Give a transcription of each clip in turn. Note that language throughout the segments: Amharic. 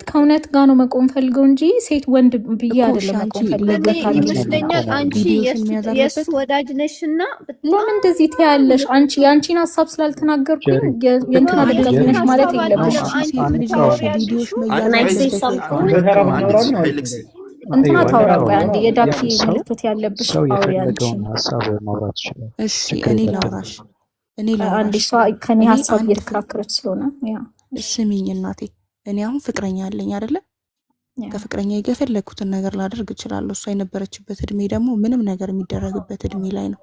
ከእውነት ጋር ነው መቆም ፈልገው እንጂ ሴት ወንድ ብዬ አይደለም መቆም ፈልገው። ይመስለኛል አንቺ የሱ ወዳጅ ነሽና ለምን እንደዚህ ትያለሽ? አንቺ ያንቺን ሀሳብ ስላልተናገርኩኝ የእንትና ደጋፊ ነሽ ማለት የለብሽም። እንትና ታውራ ቆይ አንዴ የዳኪ ምልክት ያለብሽ አውሪ አንቺ። እሺ እኔ ላውራሽ አንዴ እሷ ከኔ ሀሳብ እየተከራከረች ስለሆነ ያ ስሚኝ እናቴ፣ እኔ አሁን ፍቅረኛ አለኝ አይደለ? ከፍቅረኛ የፈለኩትን ነገር ላደርግ እችላለሁ። እሷ የነበረችበት እድሜ ደግሞ ምንም ነገር የሚደረግበት እድሜ ላይ ነው።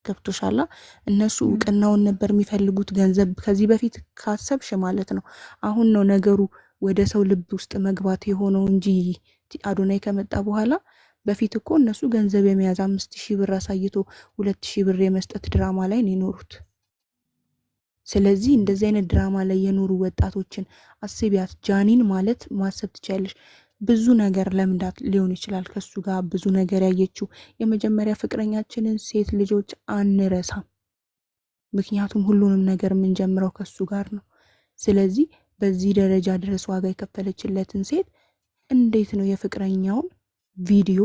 ገብቶሻላ? እነሱ እውቅናውን ነበር የሚፈልጉት፣ ገንዘብ ከዚህ በፊት ካሰብሽ ማለት ነው። አሁን ነው ነገሩ ወደ ሰው ልብ ውስጥ መግባት የሆነው እንጂ አዶናይ ከመጣ በኋላ በፊት እኮ እነሱ ገንዘብ የመያዝ 5000 ብር አሳይቶ 2000 ብር የመስጠት ድራማ ላይ ነው የኖሩት። ስለዚህ እንደዚህ አይነት ድራማ ላይ የኖሩ ወጣቶችን አስቢያት። ጃኒን ማለት ማሰብ ትችያለሽ። ብዙ ነገር ለምዳት ሊሆን ይችላል ከሱ ጋር ብዙ ነገር ያየችው። የመጀመሪያ ፍቅረኛችንን ሴት ልጆች አንረሳም፣ ምክንያቱም ሁሉንም ነገር የምንጀምረው ከሱ ጋር ነው። ስለዚህ በዚህ ደረጃ ድረስ ዋጋ የከፈለችለትን ሴት እንዴት ነው የፍቅረኛውን ቪዲዮ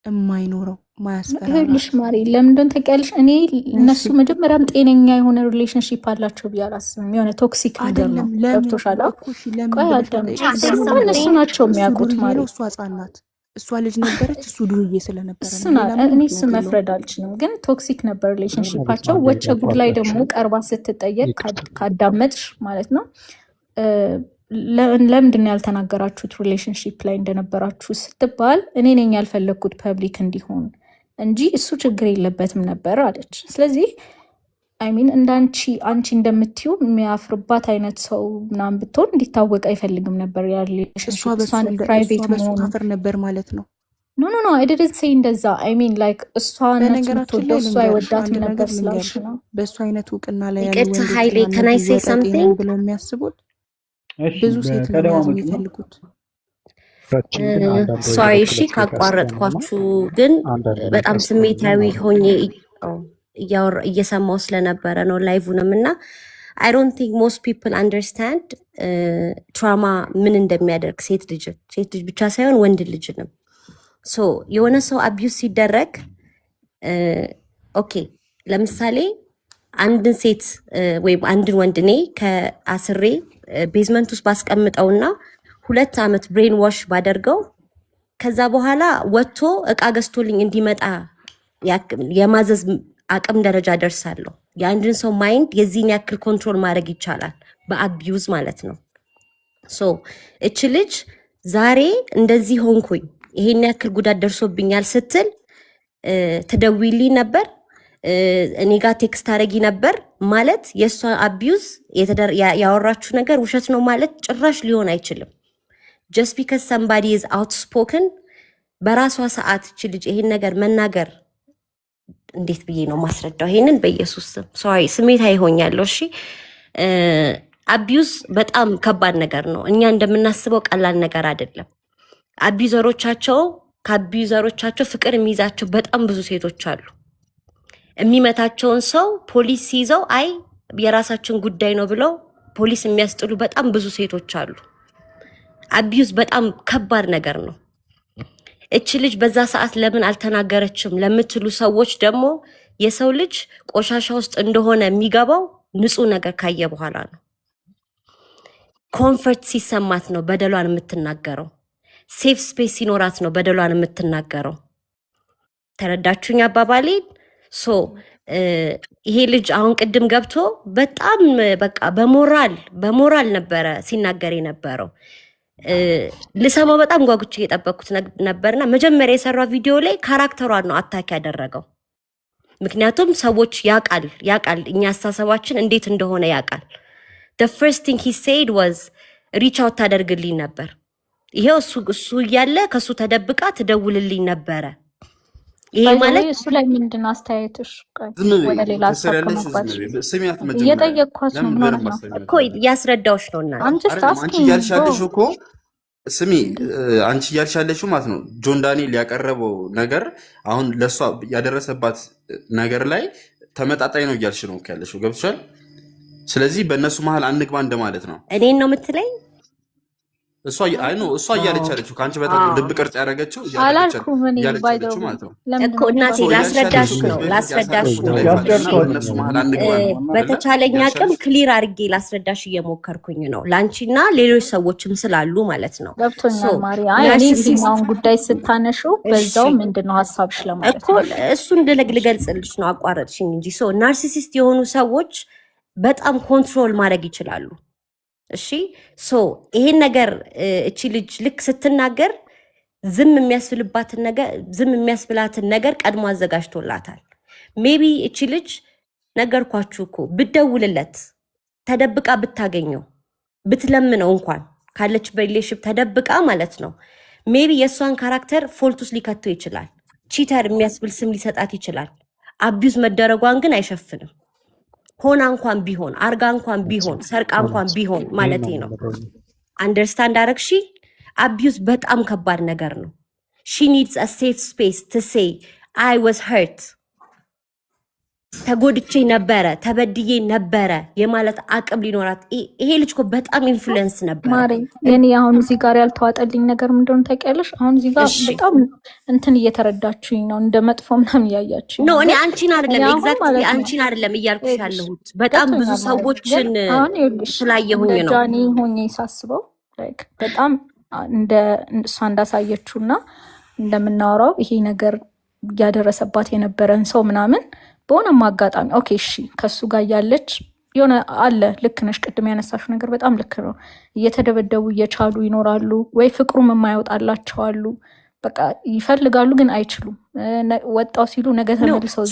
የማይኖረው ማያስፈራራ? ይኸውልሽ ማሪ ለምንድን ተቀያለሽ? እኔ እነሱ መጀመሪያም ጤነኛ የሆነ ሪሌሽንሺፕ አላቸው ብዬ አላስብም። የሆነ ቶክሲክ ነገር ነው። ገብቶሻል? ቆይ አዳምጪ። እነሱ ናቸው የሚያውቁት ማሪ። እሷ ህጻን ናት፣ እሷ ልጅ ነበረች፣ እሱ ዱርዬ ስለነበረ እኔ እሱ መፍረድ አልችልም። ግን ቶክሲክ ነበር ሪሌሽንሺፓቸው። ወቸ ጉድ ላይ ደግሞ ቀርባ ስትጠየቅ ካዳመጥሽ ማለት ነው ለምንድን ነው ያልተናገራችሁት ሪሌሽንሺፕ ላይ እንደነበራችሁ ስትባል እኔ ነኝ ያልፈለግኩት ፐብሊክ እንዲሆን እንጂ እሱ ችግር የለበትም ነበር አለች። ስለዚህ አይሚን እንዳንቺ አንቺ እንደምትዩ የሚያፍርባት አይነት ሰው ምናምን ብትሆን እንዲታወቅ አይፈልግም ነበር። ያለሽን ፕራይቬት መሆኑ አፈር ነበር ማለት ነው። ኖ አይደንት ሴይ እንደዛ። አይሚን ላይክ እሷ ነገራችሁ እሷ አይወዳትም ነበር ስላልሽ ነው። በእሱ አይነት እውቅና ላይ ያሉ ይቅርታ ኃይሌ can I say something ብለው የሚያስቡት ብዙ ሴት ነው የሚፈልጉት። ሶሪ እሺ ካቋረጥኳችሁ፣ ግን በጣም ስሜታዊ ሆኜ እየሰማው ስለነበረ ነው ላይቭንም እና I don't think most people understand ትራማ ምን እንደሚያደርግ ሴት ልጅ ብቻ ሳይሆን ወንድ ልጅንም። ሶ የሆነ ሰው አቢዩስ ሲደረግ ኦኬ ለምሳሌ አንድን ሴት ወይም አንድን ወንድ እኔ ከአስሬ ቤዝመንት ውስጥ ባስቀምጠውና 2 ዓመት ብሬን ዋሽ ባደርገው ከዛ በኋላ ወጥቶ እቃ ገዝቶልኝ እንዲመጣ የማዘዝ አቅም ደረጃ ደርሳለሁ። የአንድን ሰው ማይንድ የዚህን ያክል ኮንትሮል ማድረግ ይቻላል በአቢዩዝ ማለት ነው። ሶ እች ልጅ ዛሬ እንደዚህ ሆንኩኝ ይሄን ያክል ጉዳት ደርሶብኛል ስትል ትደውይልኝ ነበር፣ እኔ ጋር ቴክስት አረጊ ነበር ማለት የሷ አቢዩዝ ያወራችሁ ነገር ውሸት ነው ማለት ጭራሽ ሊሆን አይችልም። just because somebody is outspoken በራሷ ሰዓት እቺ ልጅ ይሄን ነገር መናገር እንዴት ብዬ ነው ማስረዳው? ይሄንን በኢየሱስ ስም ሶሪ ስሜት አይሆኛለሁ። እሺ አቢዩዝ በጣም ከባድ ነገር ነው። እኛ እንደምናስበው ቀላል ነገር አይደለም። ከአቢዩዘሮቻቸው ፍቅር የሚይዛቸው በጣም ብዙ ሴቶች አሉ። የሚመታቸውን ሰው ፖሊስ ይዘው አይ የራሳችን ጉዳይ ነው ብለው ፖሊስ የሚያስጥሉ በጣም ብዙ ሴቶች አሉ። አቢዩዝ በጣም ከባድ ነገር ነው። እቺ ልጅ በዛ ሰዓት ለምን አልተናገረችም ለምትሉ ሰዎች ደግሞ የሰው ልጅ ቆሻሻ ውስጥ እንደሆነ የሚገባው ንጹህ ነገር ካየ በኋላ ነው። ኮምፈርት ሲሰማት ነው በደሏን የምትናገረው። ሴፍ ስፔስ ሲኖራት ነው በደሏን የምትናገረው። ተረዳችሁኝ አባባሌን? ሶ ይሄ ልጅ አሁን ቅድም ገብቶ በጣም በቃ በሞራል ነበረ ሲናገር የነበረው። ልሰማው በጣም ጓጉቼ እየጠበቅኩት ነበርና መጀመሪያ የሰራው ቪዲዮ ላይ ካራክተሯን ነው አታክ ያደረገው። ምክንያቱም ሰዎች ያቃል እኛ አስተሳሰባችን እንዴት እንደሆነ ያቃል። the first thing he said was reach out ታደርግልኝ ነበር። ይሄው እሱ እያለ ከሱ ተደብቃ ትደውልልኝ ነበረ። ይሄ ማለት እሱ ላይ ምንድን ነው አስተያየትሽ? ወደ ሌላ አስተካክለሽ እየጠየቅኳት ነው ማለት ነው እኮ ያስረዳውሽ ነውና አንቺ ያልሻለሽ እኮ ስሚ አንቺ ያልሻለሽ ማለት ነው። ጆን ዳንኤል ያቀረበው ነገር አሁን ለሷ ያደረሰባት ነገር ላይ ተመጣጣኝ ነው እያልሽ ነው ያለሽው። ገብቶሻል? ስለዚህ በእነሱ መሀል አንግባ እንደማለት ነው። እኔን ነው የምትለኝ? እሷ እያለች ያለችው ከአንቺ በጣም ልብ ቅርጽ ያደረገችው እያለች ያለችው ማለት ነው እኮ እናቴ ላስረዳሽ ነው እነሱ መሀል አንግባ ነው። በተቻለኝ አቅም ክሊር አድርጌ ላስረዳሽ እየሞከርኩኝ ነው ለአንቺና ሌሎች ሰዎችም ስላሉ ማለት ነው። ገብቶኛል ማሪ። እኔ እዚህኛውን ጉዳይ ስታነሹ በዛው ምንድነው ሀሳብሽ ለማለት እኮ እሱን ልገልጽልሽ ነው አቋረጥሽኝ እንጂ ናርሲሲስት የሆኑ ሰዎች በጣም ኮንትሮል ማድረግ ይችላሉ። እሺ ይሄን ነገር እቺ ልጅ ልክ ስትናገር ዝም የሚያስብላትን ነገር ቀድሞ አዘጋጅቶላታል። ሜቢ እቺ ልጅ ነገርኳችሁ እኮ ብትደውልለት ተደብቃ ብታገኘው ብትለምነው እንኳን ካለች በሪሌሽንሺፕ ተደብቃ ማለት ነው ሜቢ የእሷን ካራክተር ፎልቱስ ሊከተው ይችላል። ቺተር የሚያስብል ስም ሊሰጣት ይችላል። አቢዩዝ መደረጓን ግን አይሸፍንም። ሆና እንኳን ቢሆን አርጋ እንኳን ቢሆን ሰርቃ እንኳን ቢሆን ማለት ነው። አንደርስታንድ አረግሺ? አቢዩዝ በጣም ከባድ ነገር ነው። ሺ ኒድስ አ ሴፍ ስፔስ ቱ ሴይ አይ ዋዝ ሀርት፣ ተጎድቼ ነበረ፣ ተበድዬ ነበረ የማለት አቅም ሊኖራት። ይሄ ልጅ እኮ በጣም ኢንፍሉዌንስ ነበር ማሪ። የኔ አሁን እዚህ ጋር ያልተዋጠልኝ ነገር ምንድነው ታውቂያለሽ? አሁን እዚህ ጋር በጣም እንትን እየተረዳችሁኝ ነው፣ እንደ መጥፎ ምናምን እያያችሁኝ ነው። እኔ አንቺን አይደለም እያልኩሽ ያለሁት በጣም ብዙ ሰዎችን ስላየሁኝ ነው። ጃኒ ሆኜ ሳስበው ላይክ በጣም እንደ እሷ እንዳሳየችውና እንደምናወራው ይሄ ነገር ያደረሰባት የነበረን ሰው ምናምን በሆነም አጋጣሚ ኦኬ እሺ ከሱ ጋር ያለች የሆነ አለ። ልክ ነሽ፣ ቅድም ያነሳሽው ነገር በጣም ልክ ነው። እየተደበደቡ እየቻሉ ይኖራሉ ወይ ፍቅሩም የማይወጣላቸው አሉ። በቃ ይፈልጋሉ ግን አይችሉም። ወጣው ሲሉ ነገ ተመልሰው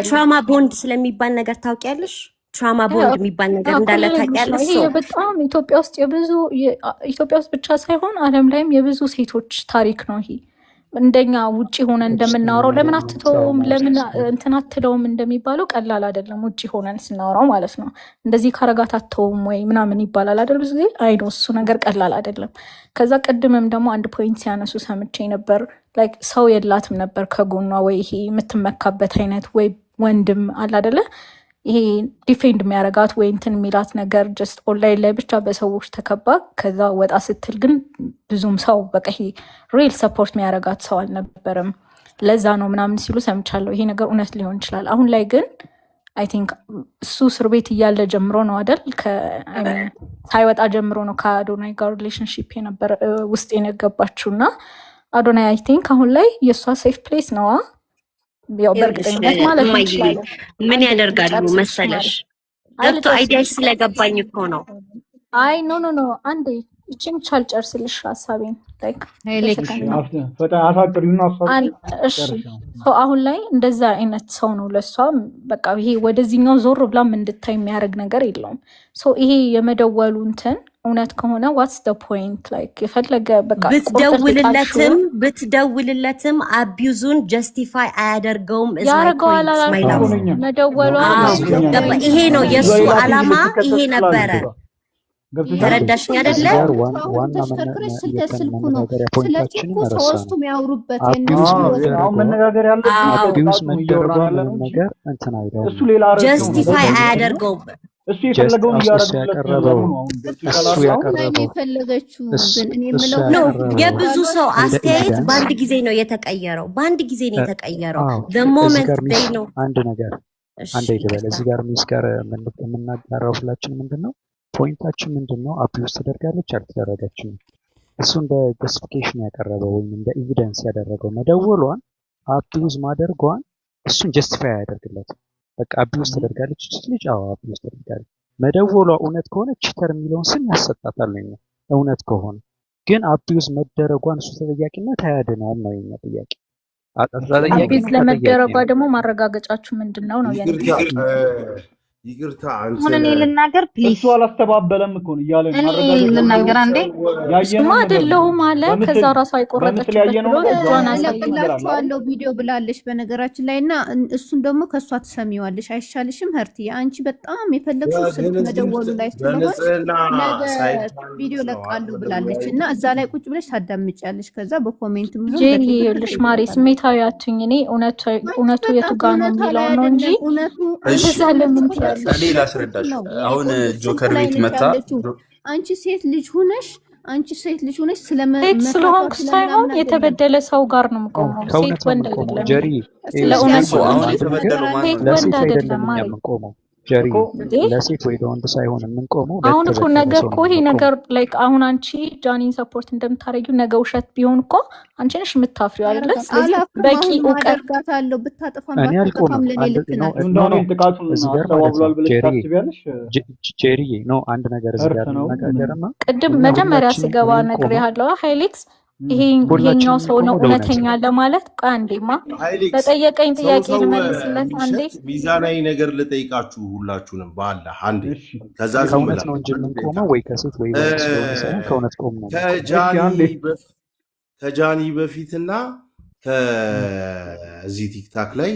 ትራማ ቦንድ ስለሚባል ነገር ታውቂያለሽ? ትራማ ቦንድ የሚባል ነገር እንዳለ ታውቂያለሽ? ይሄ በጣም ኢትዮጵያ ውስጥ ብቻ ሳይሆን ዓለም ላይም የብዙ ሴቶች ታሪክ ነው ይሄ። እንደኛ ውጪ ሆነ እንደምናወራው ለምን አትተውም ለምን እንትን አትለውም እንደሚባለው ቀላል አይደለም። ውጪ ሆነን ስናወራው ማለት ነው እንደዚህ ካረጋት አትተውም ወይ ምናምን ይባላል አይደል? ብዙ ጊዜ አይ ነው እሱ ነገር ቀላል አይደለም። ከዛ ቅድምም ደግሞ አንድ ፖይንት ሲያነሱ ሰምቼ ነበር። ላይክ ሰው የላትም ነበር ከጎኗ ወይ ይሄ የምትመካበት አይነት ወይ ወንድም አለ አይደለ? ይሄ ዲፌንድ የሚያረጋት ወይ እንትን የሚላት ነገር ጀስት ኦንላይን ላይ ብቻ በሰዎች ተከባ ከዛ ወጣ ስትል ግን ብዙም ሰው በቃ ይሄ ሪል ሰፖርት የሚያረጋት ሰው አልነበረም። ለዛ ነው ምናምን ሲሉ ሰምቻለሁ። ይሄ ነገር እውነት ሊሆን ይችላል። አሁን ላይ ግን አይ ቲንክ እሱ እስር ቤት እያለ ጀምሮ ነው አይደል? ሳይወጣ ጀምሮ ነው ከአዶናይ ጋር ሪሌሽንሺፕ የነበረ ውስጥ የገባችው እና አዶናይ አይ ቲንክ አሁን ላይ የእሷ ሴፍ ፕሌስ ነዋ። ያው በእርግጠኝነት ማለት ነው። ምን ያደርጋሉ መሰለሽ? ገብቶ አይዲያሽ ስለገባኝ እኮ ነው። አይ ኖ አንዴ እቺም ቻልጨርስልሽ ሀሳቤን ላይክ አሁን ላይ እንደዛ አይነት ሰው ነው ለሷ በቃ ይሄ ወደዚህኛው ዞር ብላም እንድታይ የሚያደርግ ነገር የለውም። ይሄ የመደወሉ እንትን እውነት ከሆነ ዋትስ ዘ ፖይንት ላይክ የፈለገ በቃ ብትደውልለትም አቢዩዙን ጀስቲፋይ አያደርገውም። ያደርገዋል መደወሏ ይሄ ነው የእሱ አላማ፣ ይሄ ነበረ። ተረዳሽኝ አይደለ? ተሽከርክረሽ ስልኩ ነው ስለጭቁ ሶስቱ የሚያወሩበት መነጋገር ጀስቲፋይ አያደርገውም። እሱ የፈለገውን ያቀረበው የፈለገችው ግን እኔ የምለው የብዙ ሰው አስተያየት በአንድ ጊዜ ነው የተቀየረው። the moment they know አንድ ነገር ይደበለ እዚህ ጋር ሚስ ጋር የምናጋራው ሁላችን ምንድነው ፖይንታችን ምንድነው? አቢዩዝ ተደርጋለች አልተደረገችም? እሱ እንደ ጀስቲፊኬሽን ያቀረበው ወይም እንደ ኤቪደንስ ያደረገው መደወሏን አቢዩዝ ማድረጓን እሱን ጀስቲፋይ ያደርግለታል። በቃ አቢዩዝ ተደርጋለች ልጅ አቢዩዝ ተደርጋለች። መደወሏ እውነት ከሆነ ቺተር የሚለውን ስም ያሰጣታል ነው እውነት ከሆነ ግን አቢዩዝ መደረጓን እሱ ተጠያቂነት አያድነውም ነው የኛ ጥያቄ። አቢዩዝ ለመደረጓ ደግሞ ማረጋገጫችሁ ምንድነው ነው ይቅርታ አሁን እኔ ልናገር ፕሊዝ። እሱ አላስተባበለም እኮ ነው እያለ እኔ ልናገር አንዴ ያየነው አይደለሁም አለ። ከዛ ራሱ አይቆረጠችበት ብሎ ጆና ለቅላችኋለሁ ቪዲዮ ብላለች በነገራችን ላይ እና እሱን ደግሞ ከሷ ትሰሚዋለሽ አይሻልሽም? ህርቲ አንቺ በጣም የፈለግሽው ስልክ መደወሉ ላይ ስለሆነ ቪዲዮ ለቃለሁ ብላለች እና እዛ ላይ ቁጭ ብለሽ ታዳምጫለሽ። ከዛ በኮሜንት ምን ጄሪ ይልሽ ማሪ ስሜታዊ አትሁኝ። እኔ እውነቱ የቱ ጋር ነው የሚለው ነው እንጂ እዛ ለምን እኔ ላስረዳሽ። አሁን ጆከር ቤት መታ አንቺ ሴት ልጅ ሁነሽ አንቺ ሴት ልጅ ሆነሽ ሴት ስለመመካከል ስለሆንኩ ሳይሆን የተበደለ ሰው ጋር ነው የምቆመው። ሴት ወንድ አይደለም። ለእውነት አሁን የተበደለው ማን ሴት ነው? ወንድ አይደለም ማለት የምንቆመው ጀሪ ለሴት ወይ ለወንድ ሳይሆን የምንቆመው አሁን እኮ ነገ እኮ ይሄ ነገር ላይክ አሁን አንቺ ጃኒን ሰፖርት እንደምታረጊው ነገ ውሸት ቢሆን እኮ አንቺ ነሽ የምታፍሪው አይደለ? ስለዚህ በቂ እውቀት አደርጋታለሁ ብታጠፋም ባታጠፋም ለኔ ልክ ናት። እንደሆነ ጥቃቱን አስተባብሏል ብለሽ ታስቢያለሽ? ጀሪ ነው አንድ ነገር እዚህ ጋር ነገርማ ቅድም መጀመሪያ ስገባ ነግሬሃለሁ ሃይሌክስ ይሄኛው ሰው ነው እውነተኛ ለማለት አንዴማ በጠየቀኝ ጥያቄ ልመልስለት። አንዴ ሚዛናዊ ነገር ልጠይቃችሁ ሁላችሁንም ባለ አንዴ ከዛ ከእውነት ነው እንጂ የምንቆመው ወይ ከሴት ወይ ከእውነት ቆም ነው። ከጃኒ በፊትና ከዚህ ቲክታክ ላይ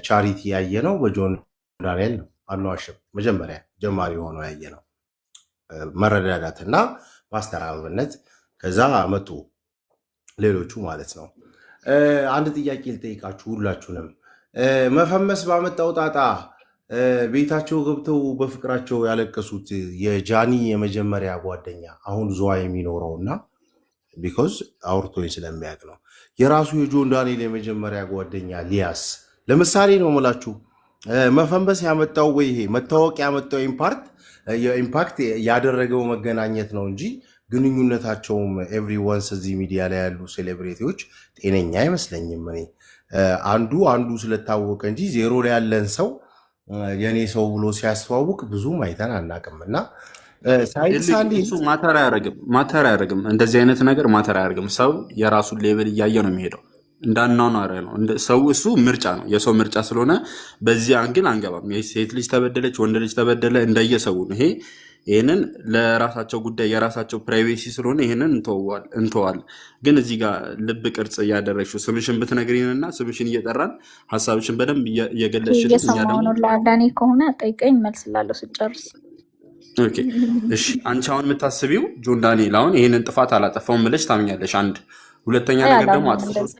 ቻሪቲ ያየ ነው በጆን ዳንኤል ነው አልዋሽም። መጀመሪያ ጀማሪ ሆኖ ያየ ነው መረዳዳትና ፓስተር አብነት ከዛ መጡ ሌሎቹ ማለት ነው። አንድ ጥያቄ ልጠይቃችሁ ሁላችሁንም። መፈመስ ባመጣው ጣጣ ቤታቸው ገብተው በፍቅራቸው ያለቀሱት የጃኒ የመጀመሪያ ጓደኛ አሁን ዙዋ የሚኖረውና ቢኮዝ አውርቶኝ ስለሚያውቅ ነው የራሱ የጆን ዳንኤል የመጀመሪያ ጓደኛ ሊያስ ለምሳሌ ነው የምላችሁ። መፈመስ ያመጣው ወይ ይሄ መታወቅ ያመጣው ኢምፓክት ያደረገው መገናኘት ነው እንጂ ግንኙነታቸውም ኤቭሪዋንስ እዚህ ሚዲያ ላይ ያሉ ሴሌብሪቲዎች ጤነኛ አይመስለኝም። እኔ አንዱ ስለታወቀ እንጂ ዜሮ ላይ ያለን ሰው የኔ ሰው ብሎ ሲያስተዋውቅ ብዙም አይተን አናውቅም። እና እሱ ማተር አያደርግም። እንደዚህ አይነት ነገር ማተር አያደርግም። ሰው የራሱን ሌብል እያየ ነው የሚሄደው። እንዳናኗረ ነው ሰው እሱ ምርጫ ነው የሰው ምርጫ ስለሆነ በዚህ አንግል አንገባም። ሴት ልጅ ተበደለች፣ ወንድ ልጅ ተበደለ እንደየሰው ነው። ይህንን ለራሳቸው ጉዳይ የራሳቸው ፕራይቬሲ ስለሆነ ይህንን እንተዋል። ግን እዚህ ጋር ልብ ቅርጽ እያደረግሽው ስምሽን ብትነግሪንና ስምሽን እየጠራን ሀሳብሽን በደንብ እየገለጽሽልኝ እየሰማሁ ነው። ለአዳኔ ከሆነ ጠይቀኝ መልስላለሁ ስጨርስ። እሺ አንቺ አሁን የምታስቢው ጆን ዳንኤል አሁን ይህንን ጥፋት አላጠፋውም ብለሽ ታምኛለሽ? አንድ ሁለተኛ ነገር ደግሞ አጥፍቶ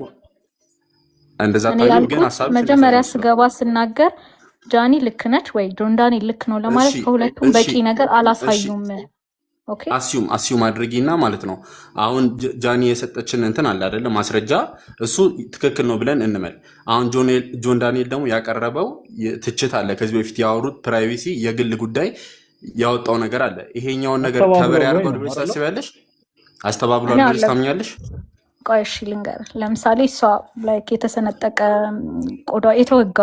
እንደዛ ግን ሀሳብ መጀመሪያ ስገባ ስናገር ጃኒ ልክ ነች ወይ ጆን ዳንኤል ልክ ነው ለማለት ከሁለቱም በቂ ነገር አላሳዩም። አስዩም አድርጊና ማለት ነው። አሁን ጃኒ የሰጠችን እንትን አለ አይደለ ማስረጃ፣ እሱ ትክክል ነው ብለን እንመል። አሁን ጆን ዳንኤል ደግሞ ያቀረበው ትችት አለ። ከዚህ በፊት ያወሩት ፕራይቬሲ የግል ጉዳይ ያወጣው ነገር አለ። ይሄኛውን ነገር ከበር ያርገው ብለሽ ታስቢያለሽ? አስተባብሏል ብለሽ ታምኛለሽ? ቆይ እሺ ልንገርህ። ለምሳሌ እሷ ላይክ የተሰነጠቀ ቆዳ የተወጋ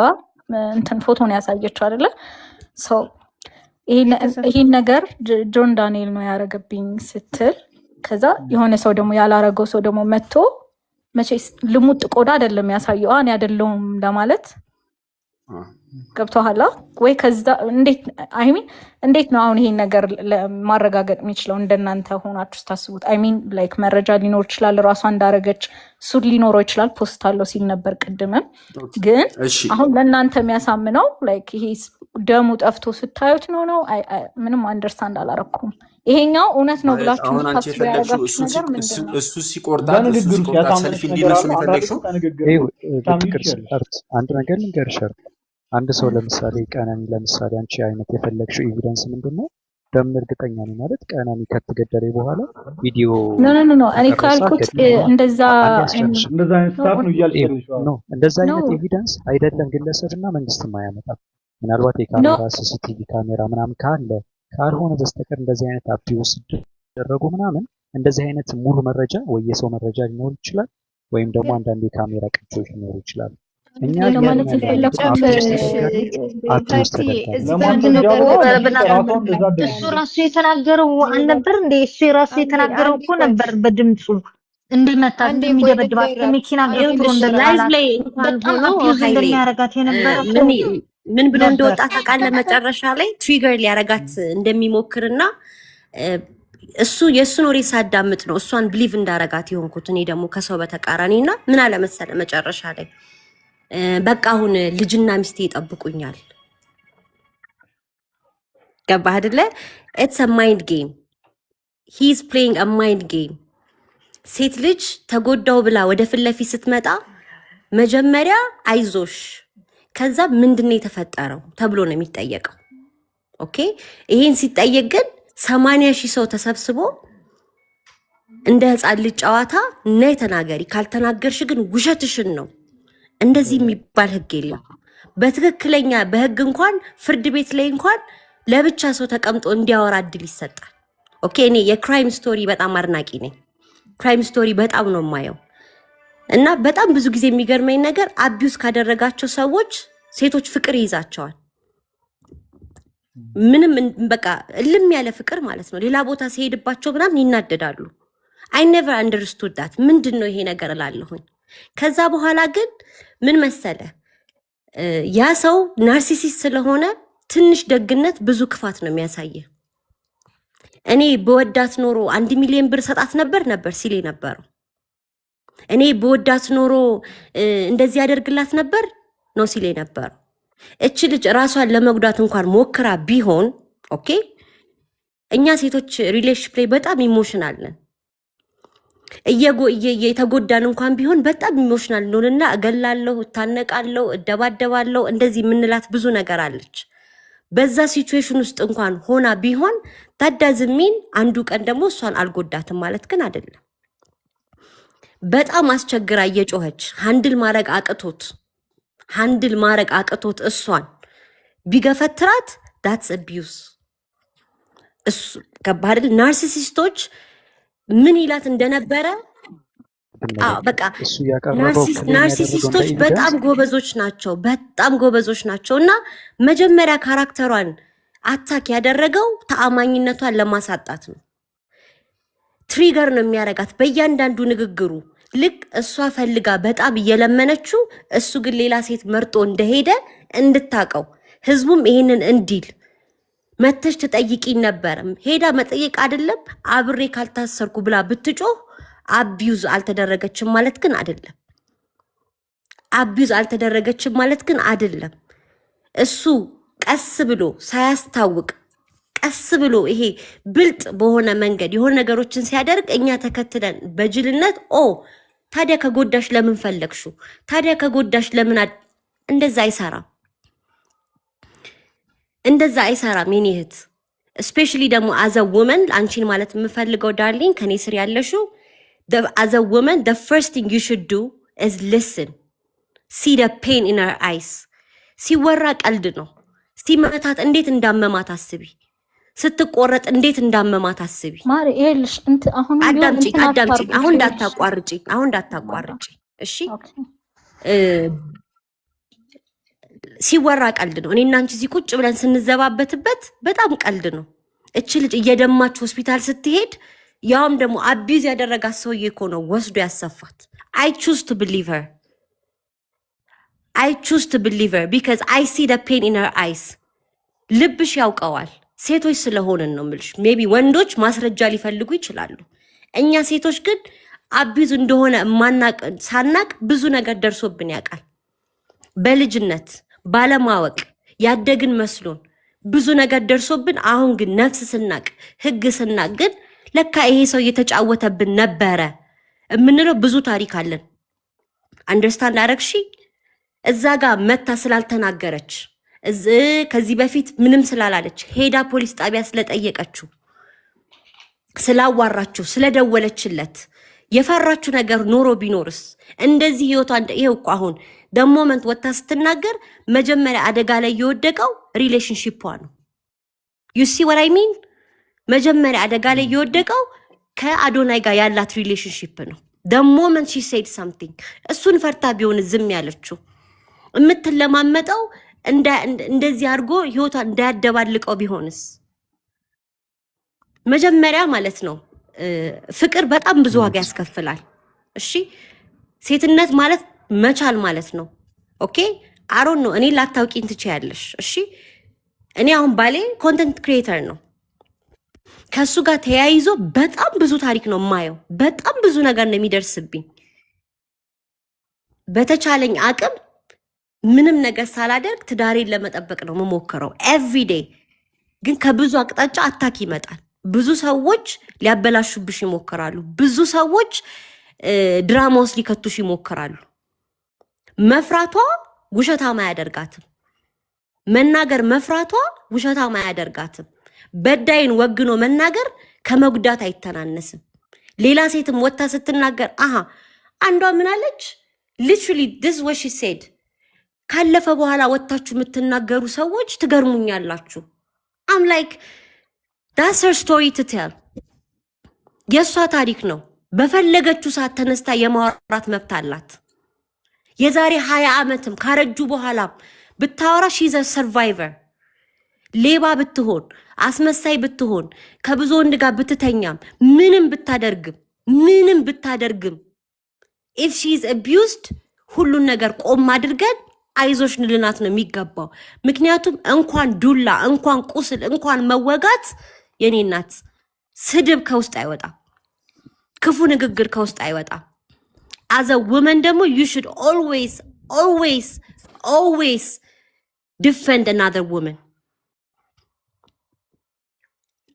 እንትን ፎቶ ነው ያሳየችው አይደለ? ሰው ይሄን ነገር ጆን ዳንኤል ነው ያረገብኝ ስትል ከዛ የሆነ ሰው ደግሞ ያላረገው ሰው ደግሞ መጥቶ መቼስ ልሙጥ ቆዳ አይደለም ያሳየው እኔ አይደለሁም ለማለት ገብቶሃል ወይ? ከዛ እንዴት ነው አሁን ይሄን ነገር ማረጋገጥ የሚችለው? እንደናንተ ሆናችሁ ስታስቡት ላይክ መረጃ ሊኖር ይችላል፣ ራሷ እንዳረገች ሱድ ሊኖረው ይችላል። ፖስት አለው ሲል ነበር ቅድምም። ግን አሁን ለእናንተ የሚያሳምነው ላይክ ይሄ ደሙ ጠፍቶ ስታዩት ነው። ምንም አንደርስታንድ አላረኩም። ይሄኛው እውነት ነው ብላችሁ ታስቡ ያደረጋችሁ ነገር ምንድነው? እሱ ሲቆርጣት ሰልፊ እንዲነሱ ነው የፈለግሽው? አንድ ነገር ልንገርሽ። አንድ ሰው ለምሳሌ ቀነኒ ለምሳሌ አንቺ አይነት የፈለግሽው ኤቪደንስ ምንድነው? በምን እርግጠኛ ነው ማለት ቀነኒ ከተገደለ በኋላ ቪዲዮ ኖ እኔ ካልኩት እንደዛ አይነት ኤቪደንስ አይደለም ግለሰብና መንግስትም አያመጣም። ምናልባት የካሜራ ሲሲቲቪ ካሜራ ምናምን ካልሆነ በስተቀር እንደዚህ አይነት አቢዩስ ሲደረጉ ምናምን እንደዚህ አይነት ሙሉ መረጃ ወይ የሰው መረጃ ሊኖር ይችላል፣ ወይም ደግሞ አንዳንድ የካሜራ ቅጆች ሊኖሩ ይችላሉ። እኛ ለማለት የፈለኩት እሱ ራሱ የተናገረው አልነበር እንዴ? እሱ ራሱ የተናገረው እኮ ነበር በድምጹ እንደመታ እንደሚደበድባት በመኪና ገብቶ ላይቭ ላይ ሆኖ እንደሚያረጋት የነበረው ምን ብሎ እንደወጣ ታውቃለህ? መጨረሻ ላይ ትሪገር ሊያረጋት እንደሚሞክርና እሱ የእሱን ወሬ ሳዳምጥ ነው እሷን ብሊቭ እንዳረጋት የሆንኩት። እኔ ደግሞ ከሰው በተቃራኒና ምን አለ መሰለህ መጨረሻ ላይ በቃ አሁን ልጅና ሚስቴ ይጠብቁኛል። ገባህ አይደለ? ኢትስ አ ማይንድ ጌም። ሂ ኢዝ ፕሌይንግ አ ማይንድ ጌም። ሴት ልጅ ተጎዳው ብላ ወደ ፊት ለፊት ስትመጣ መጀመሪያ አይዞሽ፣ ከዛ ምንድነው የተፈጠረው ተብሎ ነው የሚጠየቀው። ኦኬ፣ ይሄን ሲጠየቅ ግን 80,000 ሰው ተሰብስቦ እንደ ህፃን ልጅ ጨዋታ ነይ ተናገሪ፣ ካልተናገርሽ ግን ውሸትሽን ነው። እንደዚህ የሚባል ህግ የለም። በትክክለኛ በህግ እንኳን ፍርድ ቤት ላይ እንኳን ለብቻ ሰው ተቀምጦ እንዲያወራ እድል ይሰጣል። ኦኬ እኔ የክራይም ስቶሪ በጣም አድናቂ ነኝ። ክራይም ስቶሪ በጣም ነው የማየው እና በጣም ብዙ ጊዜ የሚገርመኝ ነገር አቢዩስ ካደረጋቸው ሰዎች ሴቶች ፍቅር ይይዛቸዋል። ምንም በቃ እልም ያለ ፍቅር ማለት ነው። ሌላ ቦታ ሲሄድባቸው ምናምን ይናደዳሉ። አይ ኔቨር አንደርስቱድ ዳት ምንድን ነው ይሄ ነገር እላለሁኝ። ከዛ በኋላ ግን ምን መሰለ ያ ሰው ናርሲሲስት ስለሆነ ትንሽ ደግነት ብዙ ክፋት ነው የሚያሳየ። እኔ በወዳት ኖሮ 1 ሚሊዮን ብር ሰጣት ነበር ሲል ነበረው። እኔ በወዳት ኖሮ እንደዚህ ያደርግላት ነበር ነው ሲል ነበረው። እቺ ልጅ ራሷን ለመጉዳት እንኳን ሞክራ ቢሆን ኦኬ እኛ ሴቶች ሪሌሽንሺፕ ላይ በጣም ኢሞሽናል ነን። እየተጎዳን እንኳን ቢሆን በጣም ኢሞሽናል ነውና እገላለሁ፣ እታነቃለሁ፣ እደባደባለሁ እንደዚህ ምንላት ብዙ ነገር አለች። በዛ ሲቹዌሽን ውስጥ እንኳን ሆና ቢሆን ታዳዝሚን አንዱ ቀን ደግሞ እሷን አልጎዳትም ማለት ግን አይደለም። በጣም አስቸግራ እየጮኸች ሃንድል ማረግ አቅቶት እሷን ቢገፈትራት that's abuse። እሱ ከባድ ናርሲሲስቶች ምን ይላት እንደነበረ በቃ ናርሲሲስቶች በጣም ጎበዞች ናቸው እና መጀመሪያ ካራክተሯን አታክ ያደረገው ተአማኝነቷን ለማሳጣት ነው። ትሪገር ነው የሚያረጋት በእያንዳንዱ ንግግሩ። ልክ እሷ ፈልጋ በጣም እየለመነችው እሱ ግን ሌላ ሴት መርጦ እንደሄደ እንድታቀው ህዝቡም ይሄንን እንዲል መተሽ ተጠይቂኝ ነበር። ሄዳ መጠየቅ አይደለም አብሬ ካልታሰርኩ ብላ ብትጮህ አቢዩዝ አልተደረገችም ማለት ግን አይደለም። እሱ ቀስ ብሎ ሳያስታውቅ ቀስ ብሎ ይሄ ብልጥ በሆነ መንገድ የሆነ ነገሮችን ሲያደርግ እኛ ተከትለን በጅልነት ታዲያ ከጎዳሽ ለምን ፈለግሹ? ታዲያ ከጎዳሽ ለምን እንደዛ አይሰራም የኔ እህት። ስፔሻሊ ደግሞ አዘ ውመን አንቺን ማለት የምፈልገው ዳርሊንግ ከኔ ስር ያለሽው አዘ ውመን the first thing you should do is listen, see the pain in her eyes። ሲወራ ቀልድ ነው። ሲመታት እንዴት እንዳመማት አስቢ። ስትቆረጥ እንዴት እንዳመማት አስቢ። ማሪ ይልሽ እንት አሁን አዳምጪ አሁን እንዳታቋርጪ እሺ። ሲወራ ቀልድ ነው። እኔና አንቺ እዚህ ቁጭ ብለን ስንዘባበትበት በጣም ቀልድ ነው። እቺ ልጅ እየደማች ሆስፒታል ስትሄድ ያውም ደግሞ አቢዝ ያደረጋት ሰውዬ እኮ ነው ወስዶ ያሰፋት። I choose to believe her because I see the pain in her eyes። ልብሽ ያውቀዋል። ሴቶች ስለሆነን ነው የምልሽ። ሜቢ ወንዶች ማስረጃ ሊፈልጉ ይችላሉ። እኛ ሴቶች ግን አቢዝ እንደሆነ ሳናቅ ብዙ ነገር ደርሶብን ያውቃል። በልጅነት ባለማወቅ ያደግን መስሎን ብዙ ነገር ደርሶብን፣ አሁን ግን ነፍስ ስናቅ ህግ ስናቅ ግን ለካ ይሄ ሰው እየተጫወተብን ነበረ የምንለው ብዙ ታሪክ አለን። አንደርስታንድ አረግሺ? እዛ ጋር መታ ስላልተናገረች ከዚህ በፊት ምንም ስላላለች ሄዳ ፖሊስ ጣቢያ ስለጠየቀችው ስላዋራችሁ ስለደወለችለት የፈራችሁ ነገር ኖሮ ቢኖርስ እንደዚህ ህይወቷ ይሄው እኮ አሁን ደሞመንት ወታ ስትናገር መጀመሪያ አደጋ ላይ የወደቀው ሪሌሽንሺፕ ነው። you see what I mean? መጀመሪያ አደጋ ላይ የወደቀው ከአዶናይ ጋር ያላት ሪሌሽንሺፕ ነው። ደሞመንት she said something እሱን ፈርታ ቢሆን ዝም ያለችው የምትለማመጠው እንደዚህ አድርጎ ህይወቷን እንዳያደባልቀው ቢሆንስ? መጀመሪያ ማለት ነው ፍቅር በጣም ብዙ ዋጋ ያስከፍላል። እሺ ሴትነት ማለት መቻል ማለት ነው። ኦኬ አሮን ነው እኔ ላታውቂኝ ትችያለሽ። እሺ እኔ አሁን ባሌ ኮንተንት ክሪኤተር ነው። ከሱ ጋር ተያይዞ በጣም ብዙ ታሪክ ነው የማየው። በጣም ብዙ ነገር ነው የሚደርስብኝ። በተቻለኝ አቅም ምንም ነገር ሳላደርግ ትዳሬን ለመጠበቅ ነው የምሞክረው ኤቭሪዴይ። ግን ከብዙ አቅጣጫ አታክ ይመጣል። ብዙ ሰዎች ሊያበላሹብሽ ይሞክራሉ። ብዙ ሰዎች ድራማ ውስጥ ሊከቱሽ ይሞክራሉ። መፍራቷ ውሸታማ አያደርጋትም። መናገር መፍራቷ ውሸታማ አያደርጋትም። በዳይን ወግኖ መናገር ከመጉዳት አይተናነስም። ሌላ ሴትም ወታ ስትናገር አሃ አንዷ ምን አለች? literally this what she said ካለፈ በኋላ ወታችሁ የምትናገሩ ሰዎች ትገርሙኛላችሁ። I'm like that's her story to tell የሷ ታሪክ ነው። በፈለገችው ሰዓት ተነስታ የማውራት መብት አላት። የዛሬ 20 ዓመትም ካረጁ በኋላ ብታወራ she's a survivor። ሌባ ብትሆን አስመሳይ ብትሆን ከብዙ ወንድ ጋር ብትተኛም ምንም ብታደርግም if she is abused ሁሉን ነገር ቆም አድርገን አይዞሽ ንልናት ነው የሚገባው። ምክንያቱም እንኳን ዱላ እንኳን ቁስል እንኳን መወጋት የኔ እናት ስድብ ከውስጥ አይወጣም፣ ክፉ ንግግር ከውስጥ አይወጣም። as a woman ደግሞ you should always defend another woman.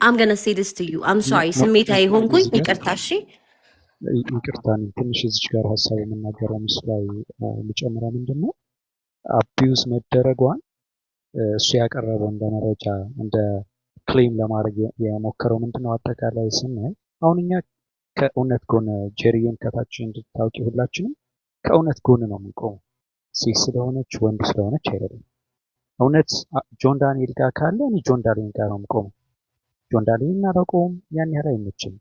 I'm going to say this to you. I'm sorry. ስሜታዊ ሆንኩኝ ይቅርታ። እሺ ይቅርታ። ትንሽ እዚች ጋር ሀሳብ የምናገረው ምስ ላይ ልጨምረው ምንድነው አቢዩዝ መደረጓን እሱ ያቀረበው እንደ መረጃ እንደ ክሌም ለማድረግ የሞከረው ምንድነው አጠቃላይ ስናይ አሁን እኛ ከእውነት ጎን ጄሪየን ከታች እንድታውቂ ሁላችንም ከእውነት ጎን ነው የምንቆመው። ሴት ስለሆነች ወንድ ስለሆነች አይደለም። እውነት ጆን ዳንኤል ጋር ካለ እኔ ጆን ዳንኤል ጋር ነው የምቆመው። ጆን ዳንኤልን አላውቀውም፣ ያን ያህል አይመችም።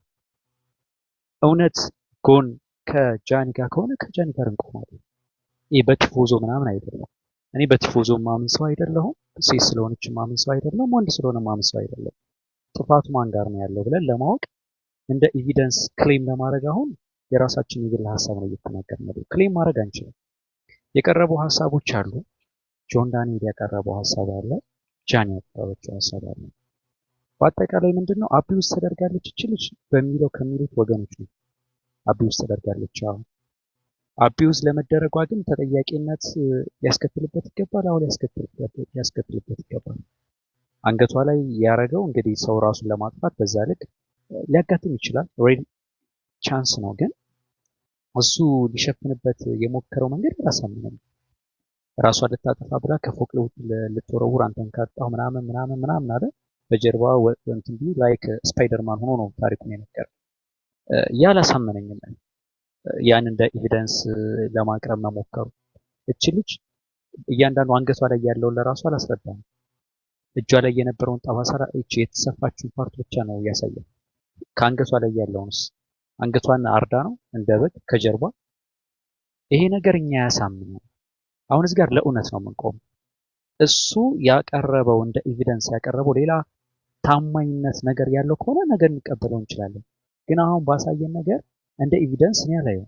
እውነት ጎን ከጃኒ ጋር ከሆነ ከጃኒ ጋር እንቆማለን። ይህ በቲፎዞ ምናምን አይደለም። እኔ በቲፎዞ ማምን ሰው አይደለሁም። ሴት ስለሆነች ማምን ሰው አይደለም። ወንድ ስለሆነ ማምን ሰው አይደለም። ጥፋቱ ማን ጋር ነው ያለው ብለን ለማወቅ እንደ ኤቪደንስ ክሌም ለማድረግ አሁን የራሳችን የግል ሀሳብ ነው እየተናገርን ነው። ክሌም ማድረግ አንችልም። የቀረቡ ሀሳቦች አሉ። ጆን ዳንኤል ያቀረበው ሀሳብ አለ፣ ጃኒ ያቀረበችው ሀሳብ አለ። በአጠቃላይ ምንድነው አቢዩዝ ተደርጋለች እችልች በሚለው ከሚሉት ወገኖች ነው። አቢዩዝ ተደርጋለች። አቢዩዝ ለመደረጓ ግን ተጠያቂነት ያስከትልበት ይገባል። አሁን ያስከትልበት ይገባል። አንገቷ ላይ ያረገው እንግዲህ ሰው ራሱን ለማጥፋት በዛ ልክ ሊያጋጥም ይችላል። ሬድ ቻንስ ነው። ግን እሱ ሊሸፍንበት የሞከረው መንገድ አላሳመነም። ራሷ ልታጠፋ ብላ ከፎቅ ልትወረውር አንተን ካጣሁ ምናምን አለ። በጀርባ እንትን ቢ ላይክ ስፓይደርማን ሆኖ ነው ታሪኩን የነገረው። ያላሳመነኝም ያን እንደ ኤቪደንስ ለማቅረብ መሞከሩ። እቺ ልጅ እያንዳንዱ አንገቷ ላይ ያለውን ለራሷ አላስረዳም። እጇ ላይ የነበረውን ጠባሳ እቺ የተሰፋችው ፓርት ብቻ ነው ያሳያል። ከአንገቷ ላይ ያለውንስ አንገቷን አርዳ ነው እንደ በግ ከጀርባ። ይሄ ነገር እኛ ያሳምነው። አሁን እዚህ ጋር ለእውነት ነው የምንቆመው። እሱ ያቀረበው እንደ ኤቪደንስ ያቀረበው ሌላ ታማኝነት ነገር ያለው ከሆነ ነገር እንቀበለው እንችላለን። ግን አሁን ባሳየን ነገር እንደ ኤቪደንስ ነው ያለው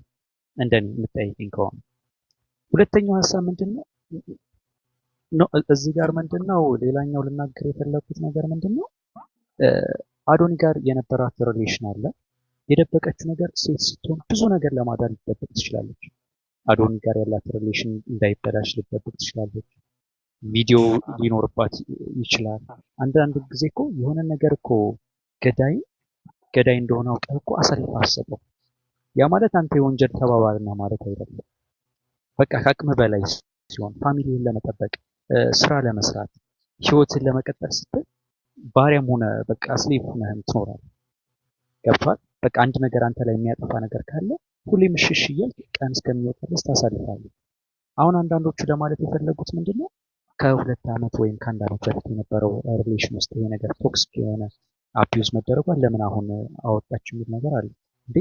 እንደኔ የምጠይቀኝ ከሆነ። ሁለተኛው ሀሳብ ምንድነው እዚህ ጋር ምንድነው ሌላኛው ልናገር የፈለኩት ነገር ምንድነው አዶኒ ጋር የነበራት ሪሌሽን አለ። የደበቀችው ነገር ሴት ስትሆን ብዙ ነገር ለማዳን ልትደብቅ ትችላለች። አዶኒ ጋር ያላት ሪሌሽን እንዳይበላሽ ልትደብቅ ትችላለች። ቪዲዮ ሊኖርባት ይችላል። አንዳንድ ጊዜ እኮ የሆነ ነገር እኮ ገዳይ እንደሆነ አውቀህ እኮ አሳልፈህ አሰበው። ያ ማለት አንተ የወንጀል ተባባሪና ማለት አይደለም። በቃ ከአቅም በላይ ሲሆን ፋሚሊን ለመጠበቅ ስራ ለመስራት ህይወትን ለመቀጠል ስትል ባሪያም ሆነ በቃ ስሌቭ ሆነህም ትኖራለህ። ገብቶሃል? በቃ አንድ ነገር አንተ ላይ የሚያጠፋ ነገር ካለ ሁሌም እሽሽ እያልክ ቀን እስከሚወጣ ድረስ ታሳልፋለህ። አሁን አንዳንዶቹ ለማለት የፈለጉት ምንድነው ከ2 ዓመት ወይም ከ1 ዓመት በፊት የነበረው ሪሌሽን ውስጥ ይሄ ነገር ቶክሲክ የሆነ አቢዩዝ መደረጓን ለምን አሁን አወጣች የሚል ነገር አለ። እንዴ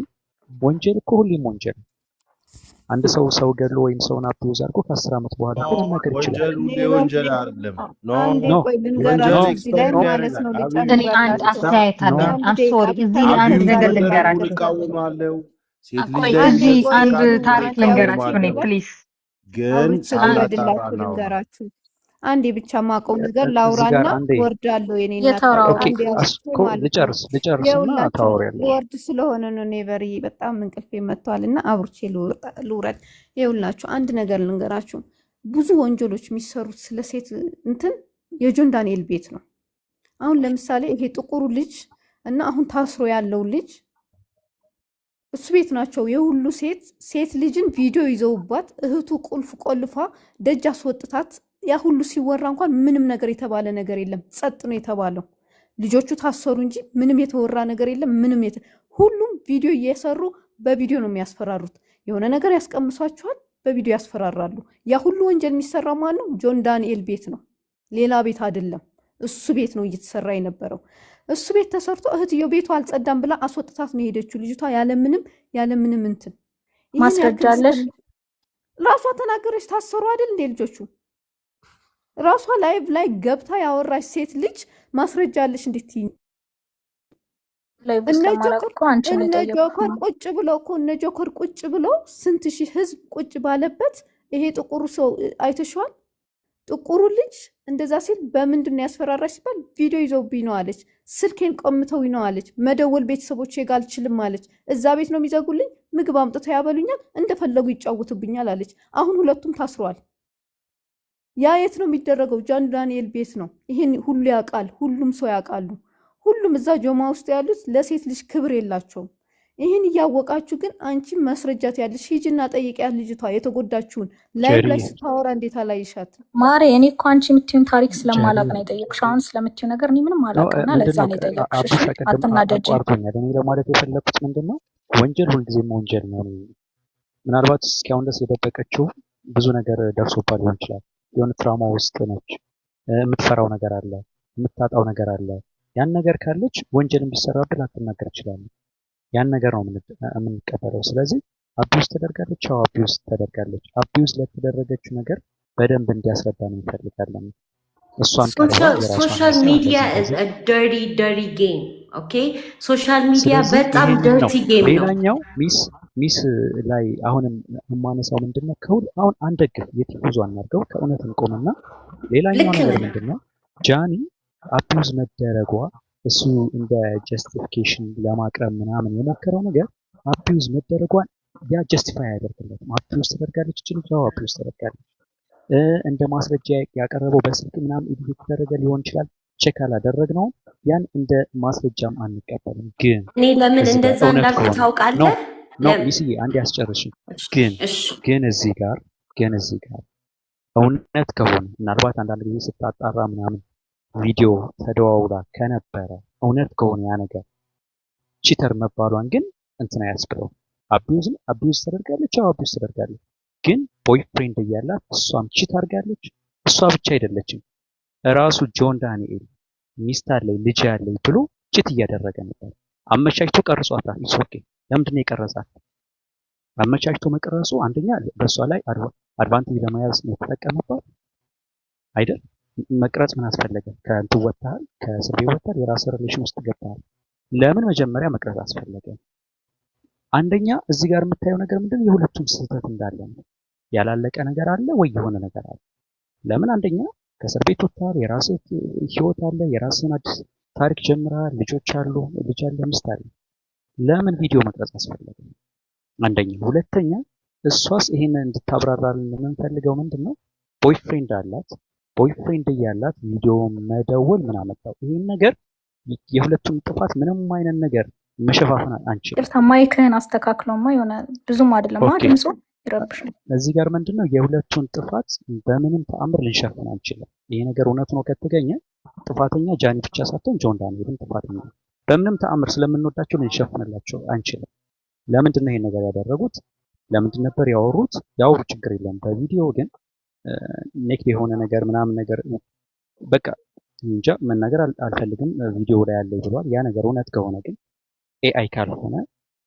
ወንጀል እኮ ሁሌም ወንጀል ነው። አንድ ሰው ገድሎ ወይም ሰውን አቢዩዝ አድርጎ ከ10 ዓመት በኋላ ምንም ነገር ይችላል። ወንጀል አይደለም። እኔ አንድ አስተያየት አለኝ። ሶሪ እዚህ አንድ ነገር ልንገራችሁ። እዚህ አንድ ታሪክ ልንገራችሁ እኔ ፕሊዝ። ግን ልንገራችሁ አንዴ ብቻ ማቀው ነገር ላውራና ወርዳለሁ። ልጨርስና ታወሪያለሽ። ወርድ ስለሆነ ነው ኔቨሪ በጣም እንቅልፌ መጥቷልና አብርቼ ልውረድ። ይኸውላችሁ አንድ ነገር ልንገራችሁ። ብዙ ወንጀሎች የሚሰሩት ስለ ሴት እንትን የጆን ዳንኤል ቤት ነው። አሁን ለምሳሌ ይሄ ጥቁሩ ልጅ እና አሁን ታስሮ ያለው ልጅ እሱ ቤት ናቸው። የሁሉ ሴት ልጅን ቪዲዮ ይዘውባት እህቱ ቁልፍ ቆልፋ ደጅ አስወጥታት ያ ሁሉ ሲወራ እንኳን ምንም ነገር የተባለ ነገር የለም። ጸጥ ነው የተባለው። ልጆቹ ታሰሩ እንጂ ምንም የተወራ ነገር የለም። ሁሉም ቪዲዮ እየሰሩ በቪዲዮ ነው የሚያስፈራሩት። የሆነ ነገር ያስቀምሷቸዋል፣ በቪዲዮ ያስፈራራሉ። ያ ሁሉ ወንጀል የሚሰራው ማን ነው? ጆን ዳንኤል ቤት ነው፣ ሌላ ቤት አይደለም። እሱ ቤት ነው እየተሰራ የነበረው። እሱ ቤት ተሰርቶ እህትየው ቤቱ አልጸዳም ብላ አስወጥታት ነው የሄደችው ልጅቷ ያለምንም እንትን። ማስረጃለሽ? ራሷ ተናገረች። ታሰሩ አይደል እንዴ ልጆቹ? ራሷ ላይቭ ላይ ገብታ ያወራች ሴት ልጅ ማስረጃለሽ እንዴት ይኝ? እነ ጆከር ቁጭ ብለው እኮ እነ ጆከር ቁጭ ብለው ስንት ሺህ ህዝብ ቁጭ ባለበት ይሄ ጥቁሩ ሰው አይተሽዋል? ጥቁሩ ልጅ እንደዛ ሲል በምንድን ነው ያስፈራራሽ ሲባል ቪዲዮ ይዘውብኝ ነው አለች። ስልኬን ቆምተው ነው አለች። መደወል ቤተሰቦቼ ጋር አልችልም አለች። እዛ ቤት ነው የሚዘጉልኝ፣ ምግብ አምጥተው ያበሉኛል፣ እንደፈለጉ ይጫወቱብኛል አለች። አሁን ሁለቱም ታስረዋል። ያ የት ነው የሚደረገው? ጆን ዳንኤል ቤት ነው። ይሄን ሁሉ ያውቃል፣ ሁሉም ሰው ያውቃሉ። ሁሉም እዛ ጆማ ውስጥ ያሉት ለሴት ልጅ ክብር የላቸውም። ይህን እያወቃችሁ ግን አንቺ መስረጃት ያለሽ ሂጂና ጠይቂያት ልጅቷ የተጎዳችሁን ላይቭ ላይ ስታወራ እንዴት አላይሻት? ማሬ እኔ እኮ አንቺ የምትይውን ታሪክ ስለማላቅ ነው የጠየቅሽ። አሁን ስለምትይው ነገር እኔ ምንም አላውቅና ለዛ ነው የጠየቅሽ። አትናደጂ። እኔ ለማለት የፈለኩት ምንድነው ወንጀል ሁልጊዜም ወንጀል ነው። ምናልባት እስካሁን ድረስ የደበቀችው ብዙ ነገር ደርሶባት ሊሆን ይችላል። የሆነ ትራውማ ውስጥ ነች። የምትፈራው ነገር አለ፣ የምታጣው ነገር አለ። ያን ነገር ካለች ወንጀልን ቢሰራብህ ላትናገር ትችላለህ። ያን ነገር ነው የምንቀበለው። ስለዚህ አቢውስ ተደርጋለች። አዎ አቢውስ ተደርጋለች። አቢውስ ለተደረገችው ነገር በደንብ እንዲያስረዳን እንፈልጋለን። እሷን ሶሻል ሚዲያ is a dirty game. ኦኬ ሶሻል ሚዲያ በጣም dirty game ነው። ሌላኛው ሚስ ላይ አሁንም የማነሳው ምንድነው አሁን አንደግፍ የቲፎዞ አናርገው ከእውነት እንቆምና ሌላኛው ነገር ምንድነው ጃኒ አቢውስ መደረጓ እሱ እንደ ጀስቲፊኬሽን ለማቅረብ ምናምን የሞከረው ነገር አቢውስ መደረጓን ያ ጀስቲፋይ አያደርግለትም። አቢውስ ተደርጋለች እቺ ልጅ አቢውስ ተደርጋለች እንደ ማስረጃ ያቀረበው በስልክ ምናምን ኢዲት የተደረገ ሊሆን ይችላል። ቼክ አላደረግነውም። ያን እንደ ማስረጃም አንቀበልም። ግን እኔ ለምን እንደዛ እንዳልኩ ታውቃለህ? ነው ሚስዬ አንድ ያስጨርሽ። ግን እዚህ ጋር እውነት ከሆነ ምናልባት አንዳንድ ጊዜ ስታጣራ ምናምን ቪዲዮ ተደዋውላ ከነበረ እውነት ከሆነ ያ ነገር ቺተር መባሏን ግን እንትና ያስብለው። አቢውዝ ተደርጋለች። አዎ አቢውዝ ተደርጋለች። ግን ቦይፍሬንድ እያላት እሷም ቺት አድርጋለች። እሷ ብቻ አይደለችም። ራሱ ጆን ዳንኤል ሚስት አለኝ ልጅ አለኝ ብሎ ቺት እያደረገ ነበር። አመቻችቶ ቀርጿታል። ኦኬ ለምንድን ነው የቀረጻት? አመቻችቶ መቀረጹ አንደኛ በእሷ ላይ አድቫንቴጅ ለመያዝ ነው የተጠቀመባት አይደል? መቅረጽ ምን አስፈለገ? ከእንትን ወጥተሃል፣ ከእስር ቤት ወጥተሃል፣ የራስ ሪሌሽን ውስጥ ገብተሃል። ለምን መጀመሪያ መቅረጽ አስፈለገ? አንደኛ እዚህ ጋር የምታየው ነገር ምንድን ነው? የሁለቱም ስህተት እንዳለ ነው። ያላለቀ ነገር አለ ወይ የሆነ ነገር አለ? ለምን አንደኛ ከእስር ቤት ወጥተሃል፣ የራስህ ህይወት አለ፣ የራስህን አዲስ ታሪክ ጀምረሃል፣ ልጆች አሉ፣ ልጅ አለ፣ ሚስት አለ። ለምን ቪዲዮ መቅረጽ አስፈለገ? አንደኛ። ሁለተኛ እሷስ ይሄንን እንድታብራራልን የምንፈልገው ምንድን ነው? ቦይፍሬንድ አላት። ቦይፍሬንድ እያላት ቪዲዮ መደወል ምን አመጣው? ይሄን ነገር የሁለቱም ጥፋት ምንም አይነት ነገር መሸፋፈን አንችልም። ቅርታ ማይክህን አስተካክለውማ የሆነ ብዙም አይደለም ድምፁ ይረብሻል። እዚህ ጋር ምንድነው የሁለቱን ጥፋት በምንም ተአምር ልንሸፍን አንችልም። ይሄ ነገር እውነት ነው ከተገኘ ጥፋተኛ ጃኒ ብቻ ሳትሆን ጆን ዳንኤልም ጥፋተኛ ነው። በምንም ተአምር ስለምንወዳቸው ልንሸፍንላቸው አንችልም። ለምንድን ነው ይሄን ነገር ያደረጉት? ለምንድን ነበር ያወሩት? ያወሩ ችግር የለም። በቪዲዮ ግን ኔክድ የሆነ ነገር ምናምን ነገር በቃ እንጃ መናገር አልፈልግም። ቪዲዮ ላይ ያለ ብሏል። ያ ነገር እውነት ከሆነ ግን ኤአይ ካልሆነ